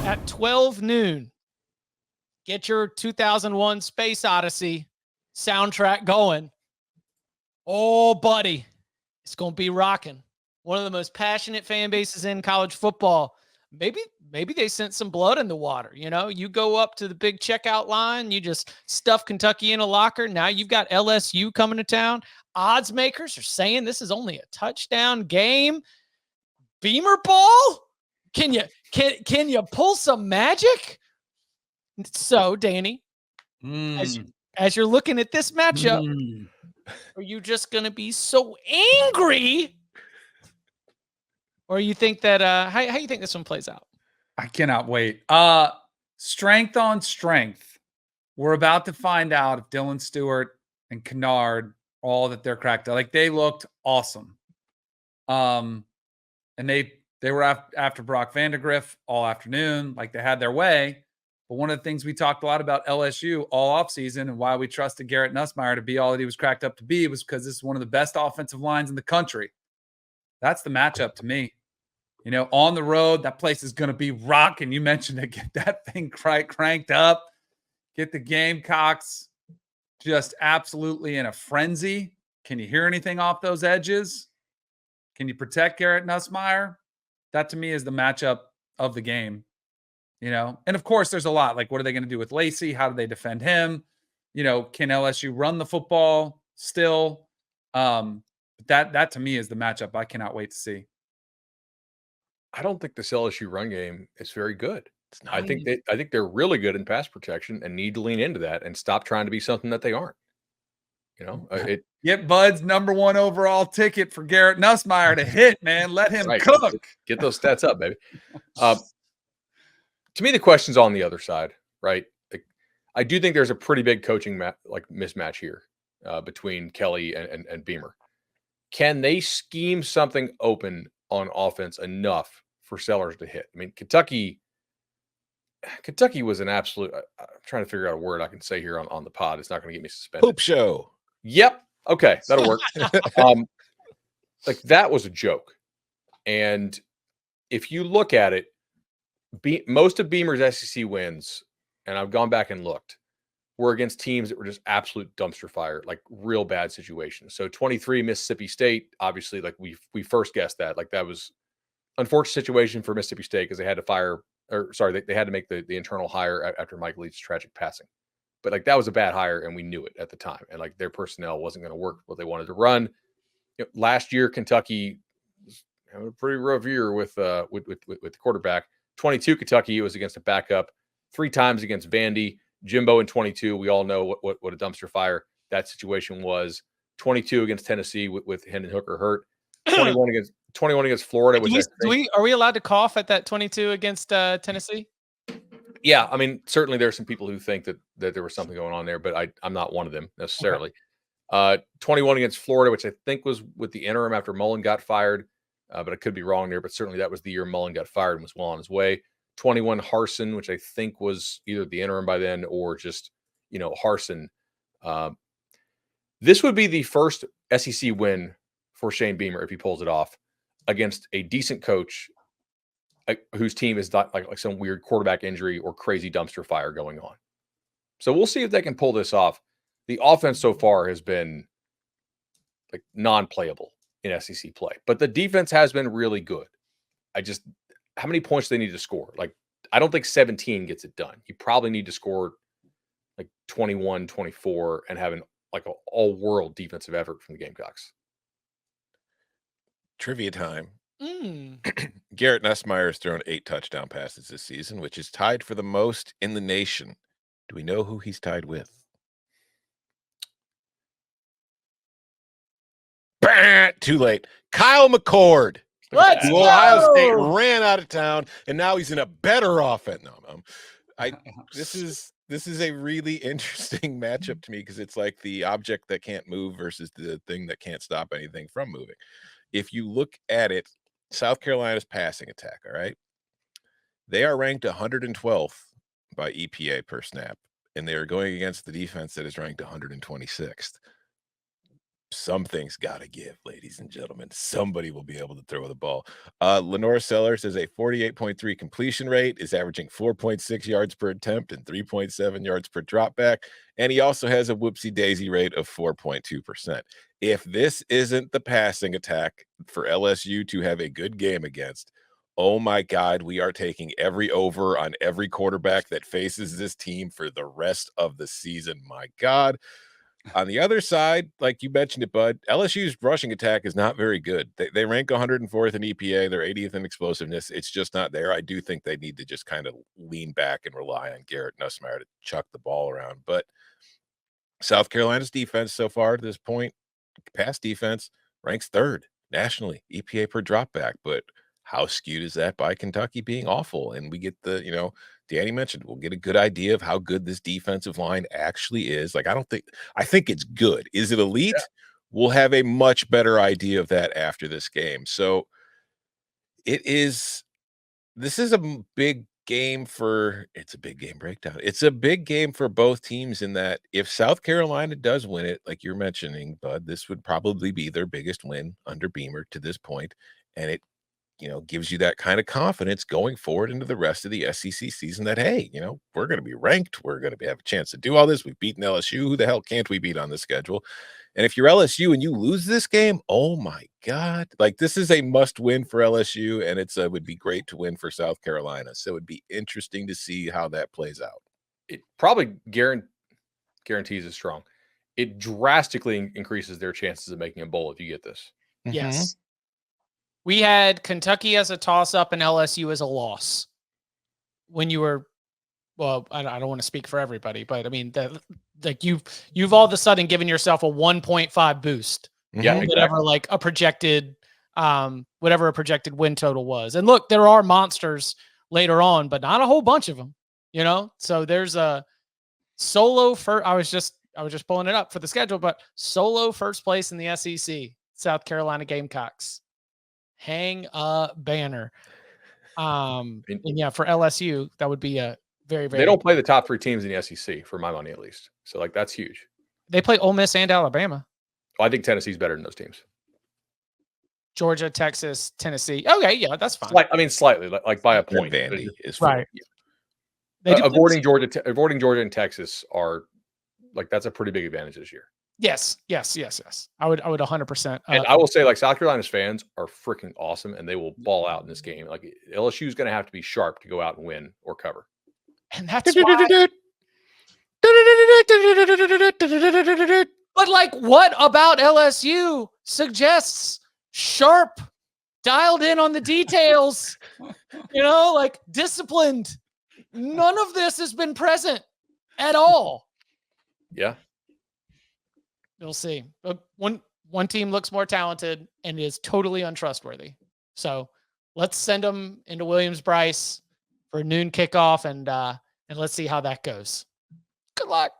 at 12 noon, get your 2001 Space Odyssey soundtrack going. Oh, buddy, it's going to be rocking. One of the most passionate fan bases in college football. Maybe they sent some blood in the water. You know, you go up to the big checkout line, you just stuff Kentucky in a locker. Now you've got LSU coming to town. Odds makers are saying this is only a touchdown game. Beamer ball? Can you pull some magic? So, Danny, as you're looking at this matchup, are you just going to be so angry? Or you think that how you think this one plays out? I cannot wait. Strength on strength. We're about to find out if Dylan Stewart and Kennard, all that they're cracked out. Like, they looked awesome. And they were after Brock Vandegrift all afternoon, like they had their way. But one of the things we talked a lot about LSU all offseason and why we trusted Garrett Nussmeier to be all that he was cracked up to be was because this is one of the best offensive lines in the country. That's the matchup to me. You know, on the road, that place is going to be rocking. You mentioned it. Get that thing cranked up. Get the Gamecocks just absolutely in a frenzy. Can you hear anything off those edges? Can you protect Garrett Nussmeier? That, to me, is the matchup of the game. You know, and of course, there's a lot. Like, what are they going to do with Lacey? How do they defend him? You know, can LSU run the football still? That to me is the matchup I cannot wait to see. I don't think this LSU run game is very good. I think they're really good in pass protection and need to lean into that and stop trying to be something that they aren't. You know, get Bud's #1 overall ticket for Garrett Nussmeier to hit, man. Let him cook. Get those stats up, baby. To me, the question's on the other side, right? Like, I do think there's a pretty big coaching mismatch here between Kelly and Beamer. Can they scheme something open on offense enough for Sellers to hit? I mean, Kentucky was an absolute. I'm trying to figure out a word I can say here on the pod. It's not going to get me suspended. Poop show. Yep. Okay, that'll work. Like, that was a joke. And if you look at it, most of Beamer's SEC wins, and I've gone back and looked, were against teams that were just absolute dumpster fire, like real bad situations. So 23 Mississippi State, obviously, like we first guessed that. Like, that was unfortunate situation for Mississippi State because they had to they had to make the internal hire after Mike Leach's tragic passing. But like, that was a bad hire, and we knew it at the time. And like, their personnel wasn't going to work what they wanted to run. You know, last year, Kentucky was having a pretty rough year with the quarterback. 22 Kentucky was against a backup, 3 times against Vandy. Jimbo in 22, we all know what a dumpster fire that situation was. 22 against Tennessee with Hendon Hooker hurt. 21 against Florida. Are we allowed to cough at that 22 against Tennessee? Yeah, I mean, certainly there's some people who think that there was something going on there, but I'm not one of them necessarily. Okay. 21 against Florida, which I think was with the interim after Mullen got fired, but I could be wrong there. But certainly that was the year Mullen got fired and was well on his way. 21 Harsin, which I think was either the interim by then or just, you know, Harsin. This would be the first SEC win for Shane Beamer if he pulls it off against a decent coach whose team is not like some weird quarterback injury or crazy dumpster fire going on. So we'll see if they can pull this off. The offense so far has been like non-playable in SEC play, but the defense has been really good. How many points do they need to score? Like, I don't think 17 gets it done. You probably need to score like 21, 24 and have an all-world defensive effort from the Gamecocks. Trivia time. Garrett Nussmeier has thrown 8 touchdown passes this season, which is tied for the most in the nation. Do we know who he's tied with? Bah, too late. Kyle McCord. Let's go! Ohio State ran out of town, and now he's in a better offense. This is a really interesting matchup to me because it's like the object that can't move versus the thing that can't stop anything from moving. If you look at it, South Carolina's passing attack, all right? They are ranked 112th by EPA per snap, and they are going against the defense that is ranked 126th. something's got to give, ladies and gentlemen. Somebody will be able to throw the ball. Lenore Sellers has a 48.3 completion rate, is averaging 4.6 yards per attempt and 3.7 yards per dropback. And he also has a whoopsie daisy rate of 4.2%. If this isn't the passing attack for LSU to have a good game against, oh my God, we are taking every over on every quarterback that faces this team for the rest of the season. My God. On the other side, like you mentioned it, Bud, LSU's rushing attack is not very good. They rank 104th in EPA. They're 80th in explosiveness. It's just not there. I do think they need to just kind of lean back and rely on Garrett Nussmeier to chuck the ball around. But South Carolina's defense so far to this point, pass defense, ranks third nationally, EPA per dropback. But how skewed is that by Kentucky being awful? And we get the, Danny mentioned, we'll get a good idea of how good this defensive line actually is. Like, I think it's good. Is it elite? Yeah. We'll have a much better idea of that after this game. So this is a big game it's a big game breakdown. It's a big game for both teams in that if South Carolina does win it, like you're mentioning, Bud, this would probably be their biggest win under Beamer to this point. And it, gives you that kind of confidence going forward into the rest of the SEC season that, hey, we're going to be ranked. We're going to have a chance to do all this. We've beaten LSU. Who the hell can't we beat on the schedule? And if you're LSU and you lose this game, oh my God, like this is a must win for LSU. And it would be great to win for South Carolina. So it'd be interesting to see how that plays out. It probably guarantees is strong. It drastically increases their chances of making a bowl if you get this. Yes. We had Kentucky as a toss-up and LSU as a loss. When you were, well, I don't want to speak for everybody, but I mean, you've all of a sudden given yourself a 1.5 boost. Yeah, whatever exactly. like a projected, whatever a projected win total was. And look, there are monsters later on, but not a whole bunch of them. So there's a solo first. I was just pulling it up for the schedule, but solo first place in the SEC, South Carolina Gamecocks. Hang a banner. And yeah, for LSU, that would be a very, very. They don't play the top 3 teams in the SEC, for my money at least. So that's huge. They play Ole Miss and Alabama. Well, I think Tennessee's better than those teams. Georgia, Texas, Tennessee. Okay, yeah, that's fine. Slightly, like by a point. Vandy is right. Avoiding Georgia and Texas are that's a pretty big advantage this year. Yes. I would 100%. And I will say, South Carolina's fans are freaking awesome, and they will ball out in this game. LSU is going to have to be sharp to go out and win or cover. And that's why. But what about LSU suggests sharp, dialed in on the details? Disciplined. None of this has been present at all. Yeah. We'll see. One team looks more talented and is totally untrustworthy. So let's send them into Williams-Brice for a noon kickoff and let's see how that goes. Good luck.